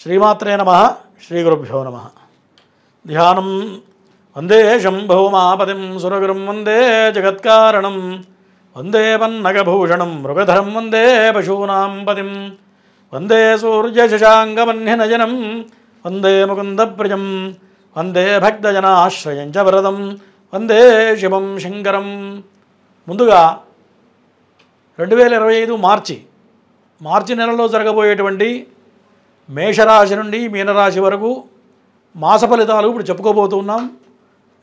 శ్రీమాత్రే నమః. శ్రీగురుభ్యో నమః. ధ్యానం వందే శంభోమాపతిం సురగురుం వందే జగత్కారణం వందే పన్నగభూషణం మృగధరం వందే పశూనాం పతిం వందే సూర్యశశాంకమన్యనయనం వందే ముకుందప్రియం వందే భక్తజనాశ్రయం చ వరదం వందే శివం శంకరం. ముందుగా 2025 మార్చి నెలలో జరగబోయేటువంటి మేషరాశి నుండి మీనరాశి వరకు మాస ఫలితాలు ఇప్పుడు చెప్పుకోబోతున్నాం.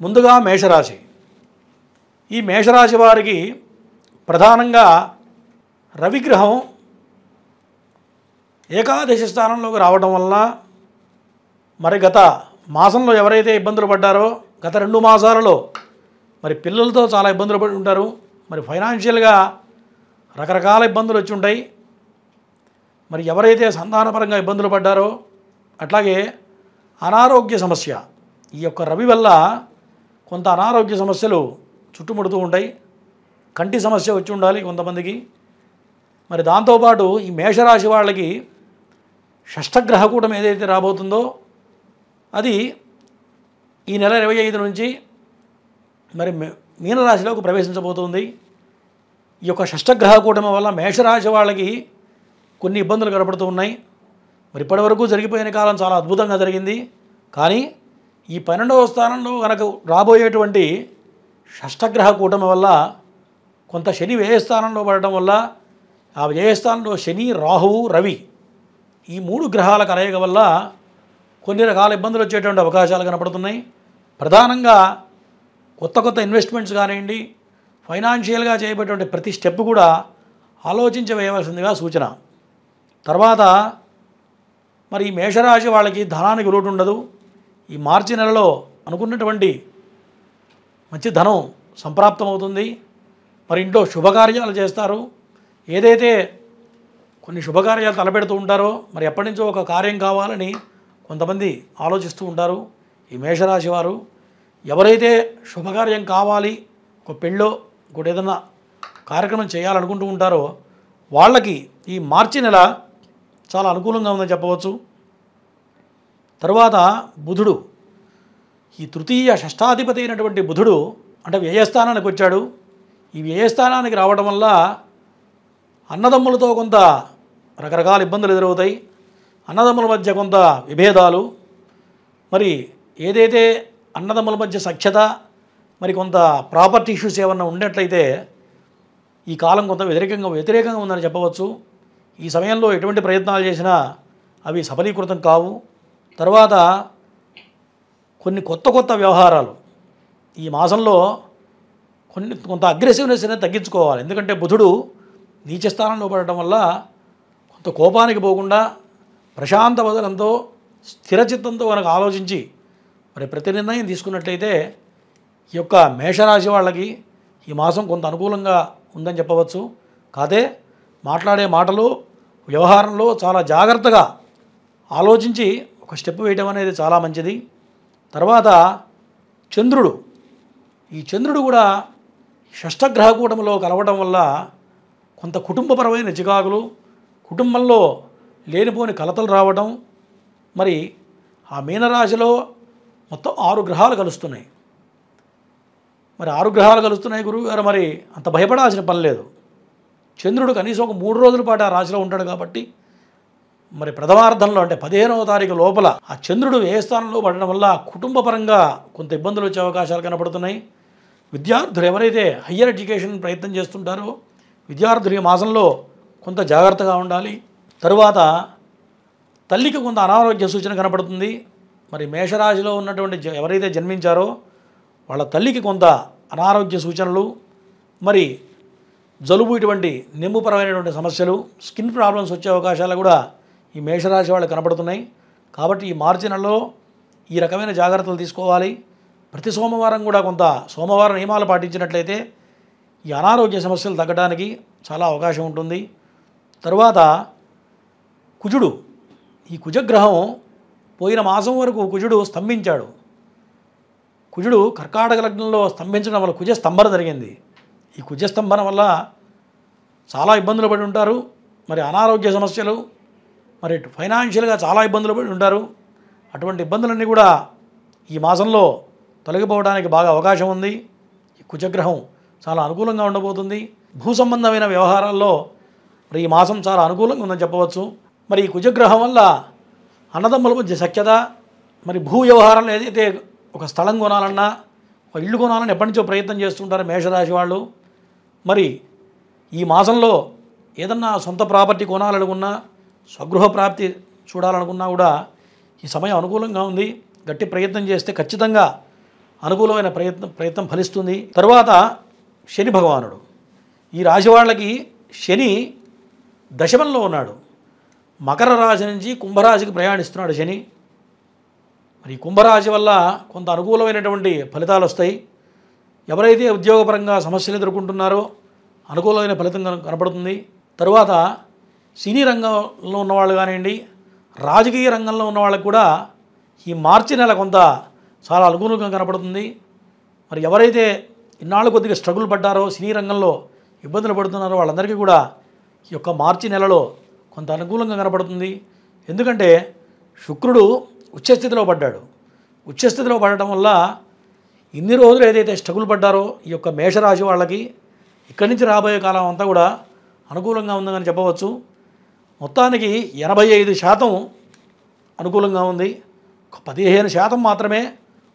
ముందుగా మేషరాశి. ఈ మేషరాశి వారికి ప్రధానంగా రవిగ్రహం ఏకాదశి స్థానంలోకి రావడం వలన మరి గత మాసంలో ఎవరైతే ఇబ్బందులు పడ్డారో గత 2 మాసాలలో మరి పిల్లలతో చాలా ఇబ్బందులు పడి ఉంటారు. మరి ఫైనాన్షియల్గా రకరకాల ఇబ్బందులు వచ్చి ఉంటాయి. మరి ఎవరైతే సంతానపరంగా ఇబ్బందులు పడ్డారో అట్లాగే అనారోగ్య సమస్య, ఈ యొక్క రవి వల్ల కొంత అనారోగ్య సమస్యలు చుట్టుముడుతూ ఉంటాయి. కంటి సమస్య వచ్చి ఉండాలి కొంతమందికి. మరి దాంతోపాటు ఈ మేషరాశి వాళ్ళకి షష్ఠగ్రహ కూటమి ఏదైతే రాబోతుందో అది ఈ నెల 25 నుంచి మరి మీనరాశిలోకి ప్రవేశించబోతుంది. ఈ యొక్క షష్ఠగ్రహ కూటమి వల్ల మేషరాశి వాళ్ళకి కొన్ని ఇబ్బందులు కనపడుతూ ఉన్నాయి. మరి ఇప్పటివరకు జరిగిపోయిన కాలం చాలా అద్భుతంగా జరిగింది. కానీ ఈ 12వ స్థానంలో కనుక రాబోయేటువంటి షష్ఠగ్రహ కూటమి వల్ల కొంత శని వ్యయస్థానంలో పడటం వల్ల ఆ వ్యయస్థానంలో శని, రాహువు, రవి ఈ 3 గ్రహాల కలయిక వల్ల కొన్ని రకాల ఇబ్బందులు వచ్చేటువంటి అవకాశాలు కనపడుతున్నాయి. ప్రధానంగా కొత్త ఇన్వెస్ట్మెంట్స్ కానివ్వండి, ఫైనాన్షియల్గా చేయబడేటువంటి ప్రతి స్టెప్ కూడా ఆలోచించి వేయవలసిందిగా సూచన. తర్వాత మరి ఈ మేషరాశి వాళ్ళకి ధనానికి లోటు ఉండదు. ఈ మార్చి నెలలో అనుకున్నటువంటి మంచి ధనం సంప్రాప్తమవుతుంది. మరి ఇంట్లో శుభకార్యాలు చేస్తారు. ఏదైతే కొన్ని శుభకార్యాలు తలపెడుతూ ఉంటారో మరి ఎప్పటి నుంచో ఒక కార్యం కావాలని కొంతమంది ఆలోచిస్తూ ఉంటారు. ఈ మేషరాశి వారు ఎవరైతే శుభకార్యం కావాలి, ఒక పెళ్ళో ఇంకోటి ఏదన్నా కార్యక్రమం చేయాలనుకుంటూ ఉంటారో వాళ్ళకి ఈ మార్చి నెల చాలా అనుకూలంగా ఉందని చెప్పవచ్చు. తరువాత బుధుడు, ఈ తృతీయ షష్ఠాధిపతి అయినటువంటి బుధుడు అంటే వ్యయస్థానానికి వచ్చాడు. ఈ వ్యయస్థానానికి రావడం వల్ల అన్నదమ్ములతో కొంత రకరకాల ఇబ్బందులు ఎదురవుతాయి. అన్నదమ్ముల మధ్య కొంత విభేదాలు, మరి ఏదైతే అన్నదమ్ముల మధ్య సఖ్యత, మరి కొంత ప్రాపర్టీ ఇష్యూస్ ఏమన్నా ఉండేట్లయితే ఈ కాలం కొంత వ్యతిరేకంగా ఉందని చెప్పవచ్చు. ఈ సమయంలో ఎటువంటి ప్రయత్నాలు చేసినా అవి సఫలీకృతం కావు. తర్వాత కొన్ని కొత్త వ్యవహారాలు ఈ మాసంలో కొంత అగ్రెసివ్నెస్ అనేది తగ్గించుకోవాలి. ఎందుకంటే బుధుడు నీచ స్థానంలో పడటం వల్ల కొంత కోపానికి పోకుండా ప్రశాంత వదనంతో స్థిరచిత్తంతో కనుక ఆలోచించి మరి ప్రతి నిర్ణయం తీసుకున్నట్లయితే ఈ యొక్క మేషరాశి వాళ్ళకి ఈ మాసం కొంత అనుకూలంగా ఉందని చెప్పవచ్చు. కాదే మాట్లాడే మాటలు, వ్యవహారంలో చాలా జాగ్రత్తగా ఆలోచించి ఒక స్టెప్ వేయడం అనేది చాలా మంచిది. తర్వాత చంద్రుడు, ఈ చంద్రుడు కూడా షష్ఠగ్రహ కూటమిలో కలవడం వల్ల కొంత కుటుంబపరమైన చికాకులు, కుటుంబంలో లేనిపోని కలతలు రావడం. మరి ఆ మీనరాశిలో మొత్తం 6 గ్రహాలు కలుస్తున్నాయి. మరి 6 గ్రహాలు కలుస్తున్నాయి గురువుగారు, మరి అంత భయపడాల్సిన పని లేదు. చంద్రుడు కనీసం ఒక 3 రోజుల పాటు ఆ రాశిలో ఉంటాడు కాబట్టి మరి ప్రథమార్థంలో అంటే 15వ తారీఖు లోపల ఆ చంద్రుడు ఏ స్థానంలో పడడం వల్ల కుటుంబపరంగా కొంత ఇబ్బందులు వచ్చే అవకాశాలు కనపడుతున్నాయి. విద్యార్థులు ఎవరైతే హయ్యర్ ఎడ్యుకేషన్ ప్రయత్నం చేస్తుంటారో విద్యార్థులు ఈ మాసంలో కొంత జాగ్రత్తగా ఉండాలి. తరువాత తల్లికి కొంత అనారోగ్య సూచన కనపడుతుంది. మరి మేషరాశిలో ఉన్నటువంటి ఎవరైతే జన్మించారో వాళ్ళ తల్లికి కొంత అనారోగ్య సూచనలు, మరి జలుబు, ఇటువంటి నెమ్ముపరమైనటువంటి సమస్యలు, స్కిన్ ప్రాబ్లమ్స్ వచ్చే అవకాశాలు కూడా ఈ మేషరాశి వాళ్ళకి కనపడుతున్నాయి. కాబట్టి ఈ మార్చి నెలలో ఈ రకమైన జాగ్రత్తలు తీసుకోవాలి. ప్రతి సోమవారం కూడా కొంత సోమవారం నియమాలు పాటించినట్లయితే ఈ అనారోగ్య సమస్యలు తగ్గడానికి చాలా అవకాశం ఉంటుంది. తరువాత కుజుడు, ఈ కుజగ్రహం పోయిన మాసం వరకు కుజుడు స్తంభించాడు. కుజుడు కర్కాటక లగ్నంలో స్తంభించడం వల్ల కుజ స్తంభన జరిగింది. ఈ కుజస్తంభన వల్ల చాలా ఇబ్బందులు పడి ఉంటారు. మరి అనారోగ్య సమస్యలు, మరి ఫైనాన్షియల్గా చాలా ఇబ్బందులు పడి ఉంటారు. అటువంటి ఇబ్బందులన్నీ కూడా ఈ మాసంలో తొలగిపోవడానికి బాగా అవకాశం ఉంది. ఈ కుజగ్రహం చాలా అనుకూలంగా ఉండబోతుంది. భూ సంబంధమైన వ్యవహారాల్లో మరి ఈ మాసం చాలా అనుకూలంగా ఉందని చెప్పవచ్చు. మరి ఈ కుజగ్రహం వల్ల అన్నదమ్ముల మధ్య సఖ్యత, మరి భూ వ్యవహారాలు ఏదైతే ఒక స్థలం కొనాలన్నా ఒక ఇల్లు కొనాలని ఎప్పటి నుంచో ప్రయత్నం చేస్తుంటారు మేషరాశి వాళ్ళు. మరి ఈ మాసంలో ఏదన్నా సొంత ప్రాపర్టీ కొనాలనుకున్నా, స్వగృహ ప్రాప్తి చూడాలనుకున్నా కూడా ఈ సమయం అనుకూలంగా ఉంది. గట్టి ప్రయత్నం చేస్తే ఖచ్చితంగా అనుకూలమైన ప్రయత్నం ఫలిస్తుంది. తరువాత శని భగవానుడు, ఈ రాశి వాళ్ళకి శని దశమంలో ఉన్నాడు. మకర రాశి నుంచి కుంభరాశికి ప్రయాణిస్తున్నాడు శని. మరి కుంభరాశి వల్ల కొంత అనుకూలమైనటువంటి ఫలితాలు వస్తాయి. ఎవరైతే ఉద్యోగపరంగా సమస్యలు ఎదుర్కొంటున్నారో అనుకూలమైన ఫలితం కనపడుతుంది. తరువాత సినీ రంగంలో ఉన్నవాళ్ళు కానివ్వండి, రాజకీయ రంగంలో ఉన్న వాళ్ళకు కూడా ఈ మార్చి నెల కొంత చాలా అనుకూలంగా కనపడుతుంది. మరి ఎవరైతే ఇన్నాళ్ళు కొద్దిగా స్ట్రగుల్ పడ్డారో, సినీ రంగంలో ఇబ్బందులు పడుతున్నారో వాళ్ళందరికీ కూడా ఈ యొక్క మార్చి నెలలో కొంత అనుకూలంగా కనపడుతుంది. ఎందుకంటే శుక్రుడు ఉచ్చస్థితిలో పడ్డాడు. ఉచ్చస్థితిలో పడటం వల్ల ఇన్ని రోజులు ఏదైతే స్ట్రగుల్ పడ్డారో ఈ యొక్క మేషరాశి వాళ్ళకి ఇక్కడి నుంచి రాబోయే కాలం అంతా కూడా అనుకూలంగా ఉందని చెప్పవచ్చు. మొత్తానికి 85% అనుకూలంగా ఉంది. 15% మాత్రమే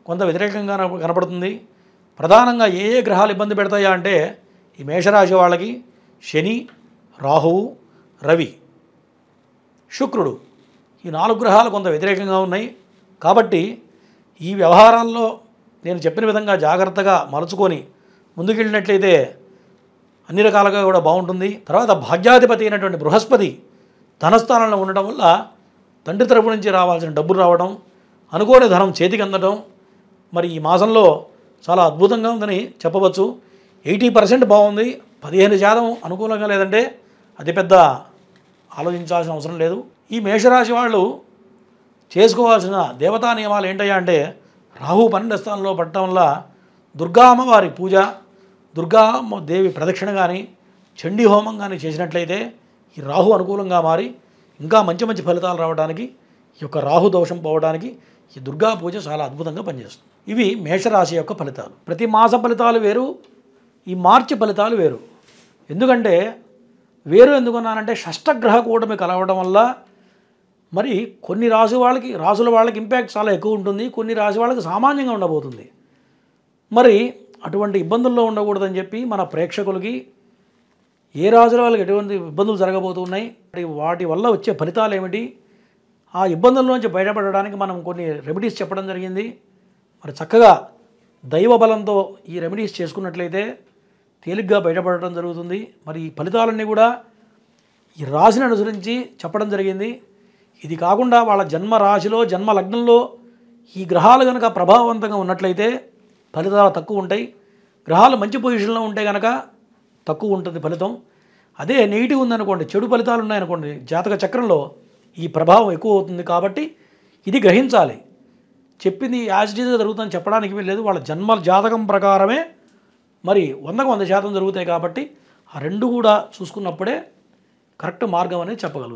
కొంత వ్యతిరేకంగా కనపడుతుంది. ప్రధానంగా ఏ ఏ గ్రహాలు ఇబ్బంది పెడతాయా అంటే ఈ మేషరాశి వాళ్ళకి శని, రాహువు, రవి, శుక్రుడు, ఈ 4 గ్రహాలు కొంత వ్యతిరేకంగా ఉన్నాయి. కాబట్టి ఈ వ్యవహారాల్లో నేను చెప్పిన విధంగా జాగ్రత్తగా మలుచుకొని ముందుకెళ్ళినట్లయితే అన్ని రకాలుగా కూడా బాగుంటుంది. తర్వాత భాగ్యాధిపతి అయినటువంటి బృహస్పతి ధనస్థానంలో ఉండటం వల్ల తండ్రి తరపు నుంచి రావాల్సిన డబ్బులు రావడం, అనుకోని ధనం చేతికి అందడం మరి ఈ మాసంలో చాలా అద్భుతంగా ఉందని చెప్పవచ్చు. 80% బాగుంది. 15% అనుకూలంగా లేదంటే అది పెద్ద ఆలోచించాల్సిన అవసరం లేదు. ఈ మేషరాశి వాళ్ళు చేసుకోవాల్సిన దేవతా నియమాలు ఏంటయ్యా అంటే రాహు 12 స్థానంలో పడటం వల్ల దుర్గా అమ్మవారి పూజ, దుర్గా దేవి ప్రదక్షిణ కానీ, చండీ హోమం కానీ చేసినట్లయితే ఈ రాహు అనుకూలంగా మారి ఇంకా మంచి మంచి ఫలితాలు రావడానికి, ఈ యొక్క రాహు దోషం పోవడానికి ఈ దుర్గా పూజ చాలా అద్భుతంగా పనిచేస్తుంది. ఇవి మేషరాశి యొక్క ఫలితాలు. ప్రతి మాస ఫలితాలు వేరు, ఈ మార్చి ఫలితాలు వేరు. ఎందుకంటే వేరు ఎందుకన్నానంటే షష్టగ్రహ కూటమి కలవడం వల్ల మరి కొన్ని రాసుల వాళ్ళకి ఇంపాక్ట్ చాలా ఎక్కువ ఉంటుంది, కొన్ని రాశి వాళ్ళకి సామాన్యంగా ఉండబోతుంది. మరి అటువంటి ఇబ్బందుల్లో ఉండకూడదని చెప్పి మన ప్రేక్షకులకి ఏ రాశుల వాళ్ళకి ఎటువంటి ఇబ్బందులు జరగబోతున్నాయి, వాటి వల్ల వచ్చే ఫలితాలు ఏమిటి, ఆ ఇబ్బందుల్లోంచి బయటపడడానికి మనం కొన్ని రెమెడీస్ చెప్పడం జరిగింది. మరి చక్కగా దైవ బలంతో ఈ రెమెడీస్ చేసుకున్నట్లయితే తేలిగ్గా బయటపడటం జరుగుతుంది. మరి ఈ ఫలితాలన్నీ కూడా ఈ రాశిని అనుసరించి చెప్పడం జరిగింది. ఇది కాకుండా వాళ్ళ జన్మ రాశిలో, జన్మ లగ్నంలో ఈ గ్రహాలు కనుక ప్రభావవంతంగా ఉన్నట్లయితే ఫలితాలు తక్కువ ఉంటాయి. గ్రహాలు మంచి పొజిషన్లో ఉంటే కనుక తక్కువ ఉంటుంది ఫలితం. అదే నెగిటివ్ ఉందనుకోండి, చెడు ఫలితాలు ఉన్నాయనుకోండి, జాతక చక్రంలో ఈ ప్రభావం ఎక్కువ అవుతుంది. కాబట్టి ఇది గ్రహించాలి. చెప్పింది యాజ్ ఇట్ ఈజ్గా జరుగుతుందని చెప్పడానికి వీల్లేదు. వాళ్ళ జన్మ జాతకం ప్రకారమే మరి 100కు 100% జరుగుతాయి. కాబట్టి ఆ రెండు కూడా చూసుకున్నప్పుడే కరెక్ట్ మార్గం అనేది చెప్పగలుగుతాం.